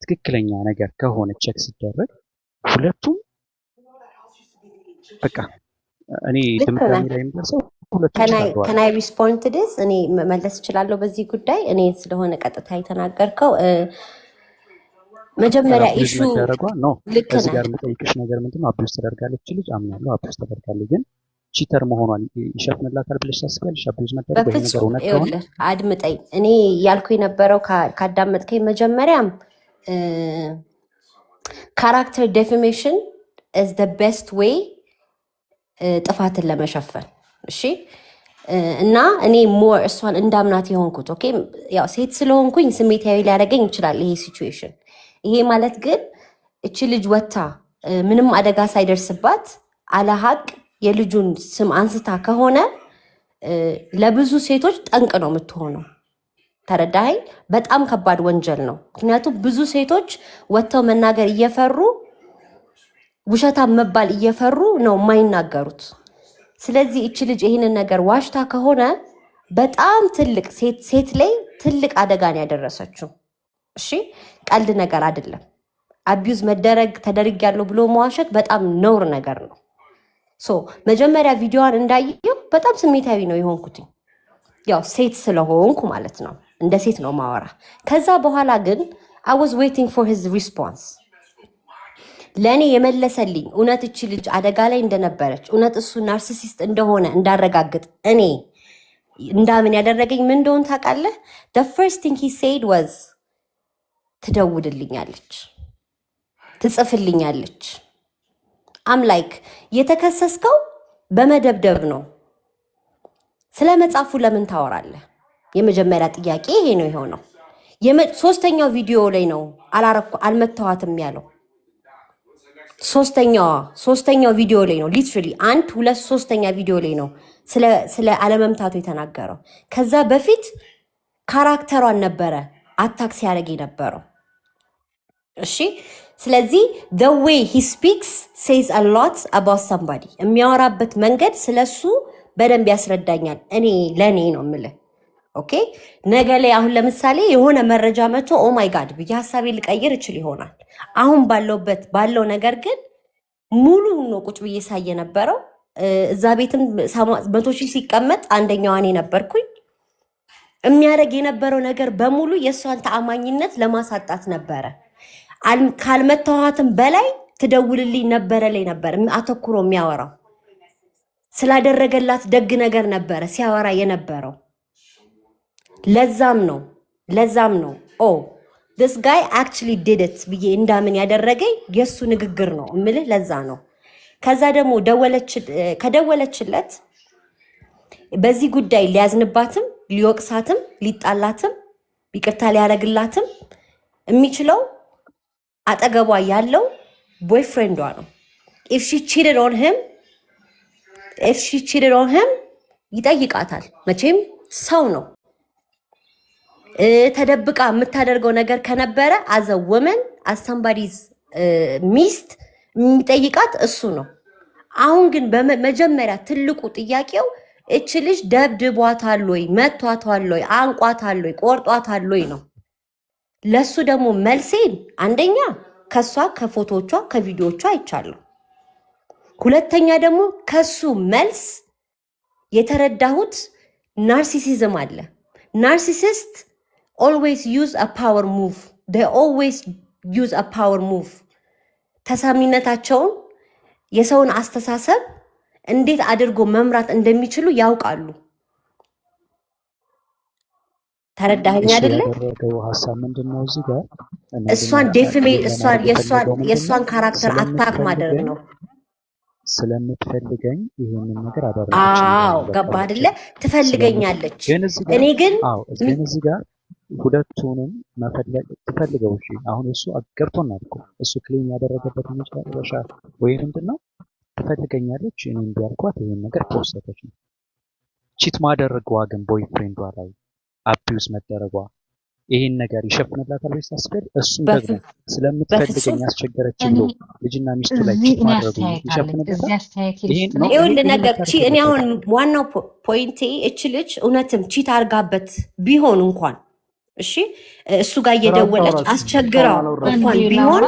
ትክክለኛ ነገር ከሆነ ቼክ ሲደረግ ሁለቱም በቃ እኔ ድምዳሜ ላይ የምደርሰው ሁለቱም ከናይ ሪስፖንድ ዲስ እኔ መመለስ እችላለሁ በዚህ ጉዳይ። እኔ ስለሆነ ቀጥታ የተናገርከው መጀመሪያ ኢሹ ነው። እዚህ ጋር የምጠይቅሽ ነገር ምንድነው? አቢውስ ተደርጋለች ልጅ አምናለሁ። አቢውስ ተደርጋለች ግን ቺተር መሆኗን ይሸፍንላታል ብለሽ ታስቢያለሽ? አቢውስ መደረግ ወይ ነገር እውነት ከሆነ አድምጠኝ። እኔ ያልኩ የነበረው ካዳመጥከኝ መጀመሪያም ካራክተር ዴፊሜሽን ኢዝ ዘ ቤስት ዌይ ጥፋትን ለመሸፈን። እሺ እና እኔ ሞር እሷን እንዳምናት የሆንኩት ኦኬ፣ ያው ሴት ስለሆንኩኝ ስሜታዊ ሊያደርገኝ ይችላል ይሄ ሲቹዌሽን። ይሄ ማለት ግን እቺ ልጅ ወታ ምንም አደጋ ሳይደርስባት አለሀቅ የልጁን ስም አንስታ ከሆነ ለብዙ ሴቶች ጠንቅ ነው የምትሆነው። ተረዳኸኝ? በጣም ከባድ ወንጀል ነው። ምክንያቱም ብዙ ሴቶች ወጥተው መናገር እየፈሩ ውሸታም መባል እየፈሩ ነው የማይናገሩት። ስለዚህ እቺ ልጅ ይህንን ነገር ዋሽታ ከሆነ በጣም ትልቅ ሴት ላይ ትልቅ አደጋን ያደረሰችው። እሺ ቀልድ ነገር አይደለም። አቢዩዝ መደረግ ተደርጊያለሁ ብሎ መዋሸት በጣም ነውር ነገር ነው። መጀመሪያ ቪዲዮዋን እንዳየው በጣም ስሜታዊ ነው የሆንኩት፣ ያው ሴት ስለሆንኩ ማለት ነው። እንደ ሴት ነው ማወራ። ከዛ በኋላ ግን I was waiting for his response። ለእኔ የመለሰልኝ እውነት እቺ ልጅ አደጋ ላይ እንደነበረች፣ እውነት እሱ ናርሲሲስት እንደሆነ እንዳረጋግጥ እኔ እንዳምን ያደረገኝ ምን እንደሆነ ታውቃለህ? The first thing he said was ትደውልልኛለች፣ ትጽፍልኛለች። I'm like የተከሰስከው በመደብደብ ነው፣ ስለ መጻፉ ለምን ታወራለህ? የመጀመሪያ ጥያቄ ይሄ ነው የሆነው። ሶስተኛው ቪዲዮ ላይ ነው አልመታዋትም ያለው። ሶስተኛው ቪዲዮ ላይ ነው ሊትራሊ 1 2 3ኛ ቪዲዮ ላይ ነው ስለ አለመምታቱ የተናገረው። ከዛ በፊት ካራክተሯን ነበረ አታክ ሲያደርግ የነበረው። እሺ ስለዚህ the way he speaks says a lot about somebody። የሚያወራበት መንገድ ስለሱ በደንብ ያስረዳኛል። ለኔ ነው የምልህ። ኦኬ ነገ ላይ አሁን ለምሳሌ የሆነ መረጃ መቶ ኦ ማይ ጋድ ብዬ ሀሳቤ ልቀይር እችል ይሆናል። አሁን ባለው ነገር ግን ሙሉ ነው ቁጭ ብዬ ሳየ ነበረው። እዛ ቤትም 100,000 ሲቀመጥ አንደኛዋ እኔ ነበርኩኝ። የሚያደርግ የነበረው ነገር በሙሉ የእሷን ተአማኝነት ለማሳጣት ነበረ። ካልመታኋትም በላይ ትደውልልኝ ነበረ ላይ ነበር አተኩሮ የሚያወራው። ስላደረገላት ደግ ነገር ነበረ ሲያወራ የነበረው። ለዛም ነው this guy actually did it ብዬ እንዳምን ያደረገኝ የሱ ንግግር ነው እምልህ። ለዛ ነው። ከዛ ደግሞ ከደወለችለት በዚህ ጉዳይ ሊያዝንባትም ሊወቅሳትም ሊጣላትም ይቅርታ ሊያደርግላትም የሚችለው አጠገቧ ያለው ቦይፍሬንዷ ነው። if she cheated on him ይጠይቃታል። መቼም ሰው ነው። ተደብቃ የምታደርገው ነገር ከነበረ as a woman as somebody's ሚስት የሚጠይቃት እሱ ነው። አሁን ግን በመጀመሪያ ትልቁ ጥያቄው እች ልጅ ደብድቧታል ወይ፣ መቷታል ወይ፣ አንቋታል ወይ፣ ቆርጧታል ወይ ነው። ለሱ ደግሞ መልሴን አንደኛ ከሷ ከፎቶቿ ከቪዲዮቿ አይቻለሁ። ሁለተኛ ደግሞ ከሱ መልስ የተረዳሁት ናርሲሲዝም አለ። ናርሲሲስት always use a power move. They always use a power move. ተሰሚነታቸውን የሰውን አስተሳሰብ እንዴት አድርጎ መምራት እንደሚችሉ ያውቃሉ። ተረዳኸኝ አይደለ? ሐሳብ ምንድነው እዚህ ጋር የእሷን ካራክተር አታክ ማድረግ ነው። ስለምትፈልገኝ ይሄንን ነገር አደረገች። ገባ አይደለ? ትፈልገኛለች። እኔ ግን እዚህ ጋር ሁለቱንም መፈለግ ትፈልገው። እሺ አሁን እሱ ገብቶናል እኮ እሱ ክሌም ያደረገበት መጨረሻ ወይ ምንድነው? ትፈልገኛለች እኔ እንዲያልኳት ይሄን ነገር ፖስተች ነው። ቺት ማደረጓ ግን ቦይፍሬንዷ ላይ አቢዩዝ መደረጓ ይሄን ነገር ይሸፍንላታል ወይስ ታስፈልግ? እሱም ደግሞ ስለምትፈልገኝ አስቸገረች ብሎ ልጅና ሚስቱ ላይ ቺት ማድረጉ ይሸፍንላታል። ይሄን ነገር እኔ አሁን ዋናው ፖይንቴ እች ልጅ እውነትም ቺት አርጋበት ቢሆን እንኳን እሺ እሱ ጋር እየደወለች አስቸግራው እንኳን ቢሆን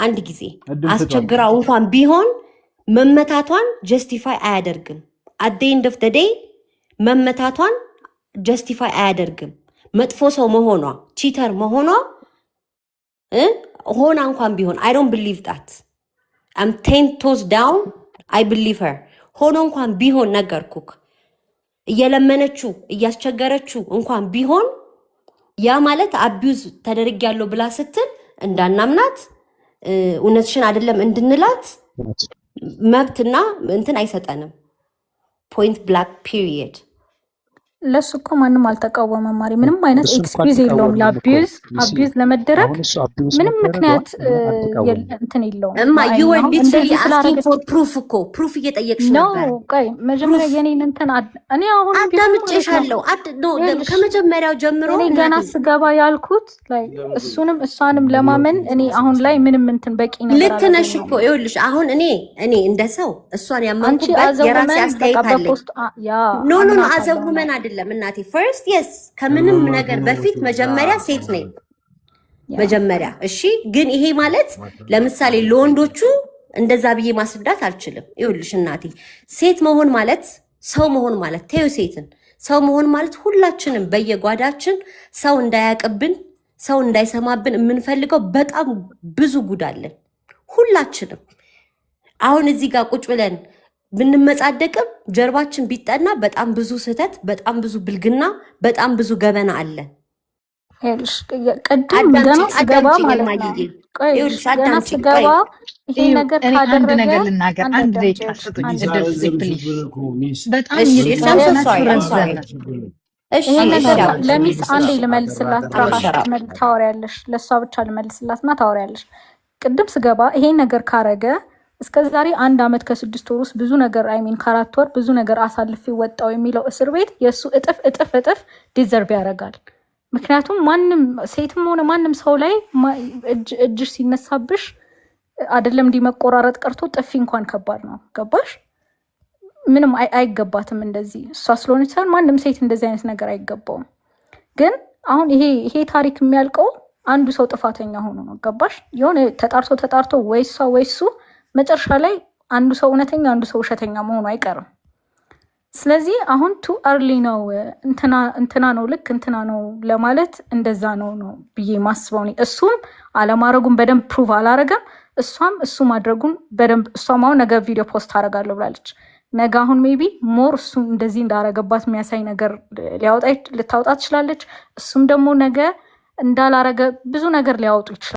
አንድ ጊዜ አስቸግራው እንኳን ቢሆን መመታቷን ጀስቲፋይ አያደርግም። at the end of the day መመታቷን ጀስቲፋይ አያደርግም። መጥፎ ሰው መሆኗ ቺተር መሆኗ ሆና እንኳን ቢሆን I don't believe that. I'm 10 toes down. I believe her. ሆኖ እንኳን ቢሆን ነገርኩክ እየለመነችው እያስቸገረችው እንኳን ቢሆን ያ ማለት አቢዩዝ ተደርጊያለሁ ብላ ስትል እንዳናምናት እውነትሽን አይደለም እንድንላት መብትና እንትን አይሰጠንም። ፖይንት ብላክ ፒሪየድ። ለሱ እኮ ማንም አልተቃወመም። ማሪ ምንም አይነት ኤክስኪውዝ የለውም ለአቢዩዝ ለመደረግ ምንም ምክንያት እንትን የለውም። እማ you were literally asking for proof እኮ ፕሩፍ እየጠየቅሽ ነበር። ነው ቆይ መጀመሪያ የኔን እንትን እኔ አሁን አዳምጬሻለሁ። ከመጀመሪያው ጀምሮ እኔ ገና ስገባ ያልኩት ላይ እሱንም እሷንም ለማመን እኔ አሁን ላይ ምንም እንትን በቂ ነገር ልክ ነሽ እኮ ይኸውልሽ አሁን እኔ እንደ ሰው እሷን ያመንኩበት የራሴ አስተያየት አለኝ። ኖ አዘውመን አይደለም እናቴ ፈርስት የስ ከምንም ነገር በፊት መጀመሪያ ሴት ነኝ መጀመሪያ እሺ ግን ይሄ ማለት ለምሳሌ ለወንዶቹ እንደዛ ብዬ ማስረዳት አልችልም ይኸውልሽ እናቴ ሴት መሆን ማለት ሰው መሆን ማለት ተይው ሴትን ሰው መሆን ማለት ሁላችንም በየጓዳችን ሰው እንዳያቀብን ሰው እንዳይሰማብን የምንፈልገው በጣም ብዙ ጉዳለን ሁላችንም አሁን እዚህ ጋር ቁጭ ብለን ብንመጻደቅም ጀርባችን ቢጠና በጣም ብዙ ስህተት በጣም ብዙ ብልግና በጣም ብዙ ገበና አለ እልሽ ቀደም ገና ስገባ ማለት ነው ገና ስገባ ይሄ ነገር ካደረገ አንድ ነገር ልናገር አንድ ደቂቃ ስጡኝ እድል ፕሊዝ በጣም ይሄ ነገር ለሚስ አንዴ ልመልስላት ታወሪያለሽ ለሷ ብቻ ልመልስላትና ታወሪያለሽ ቅድም ስገባ ይሄ ነገር ካረገ እስከዛሬ 1 አመት ከ6 ወር ውስጥ ብዙ ነገር ከ4 ወር ብዙ ነገር አሳልፌ ወጣው የሚለው እስር ቤት የሱ እጥፍ ዲዘርቭ ያደርጋል ምክንያቱም ማንም ሴትም ሆነ ማንም ሰው ላይ እጅሽ ሲነሳብሽ አይደለም እንዲመቆራረጥ ቀርቶ ጥፊ እንኳን ከባድ ነው ገባሽ ምንም አይገባትም እንደዚህ እሷ ስለሆነች ሳይሆን ማንም ሴት እንደዚህ አይነት ነገር አይገባውም ግን አሁን ይሄ ታሪክ የሚያልቀው አንዱ ሰው ጥፋተኛ ሆኖ ነው ገባሽ የሆነ ተጣርቶ ወይሱ መጨረሻ ላይ አንዱ ሰው እውነተኛ አንዱ ሰው ውሸተኛ መሆኑ አይቀርም ስለዚህ አሁን ቱ አርሊ ነው እንትና ነው ልክ እንትና ነው ለማለት እንደዛ ነው ብዬ ማስበው ነው እሱም አለማረጉን በደንብ ፕሩቭ አላረገም እሱ ማድረጉን በደንብ እሷም አሁን ነገ ቪዲዮ ፖስት አደርጋለሁ ብላለች ነገ አሁን ሜቢ ሞር እሱ እንደዚህ እንዳረገባት የሚያሳይ ነገር ልታወጣ ትችላለች እሱም ደግሞ ነገ እንዳላረገ ብዙ ነገር ሊያወጡ ይችላል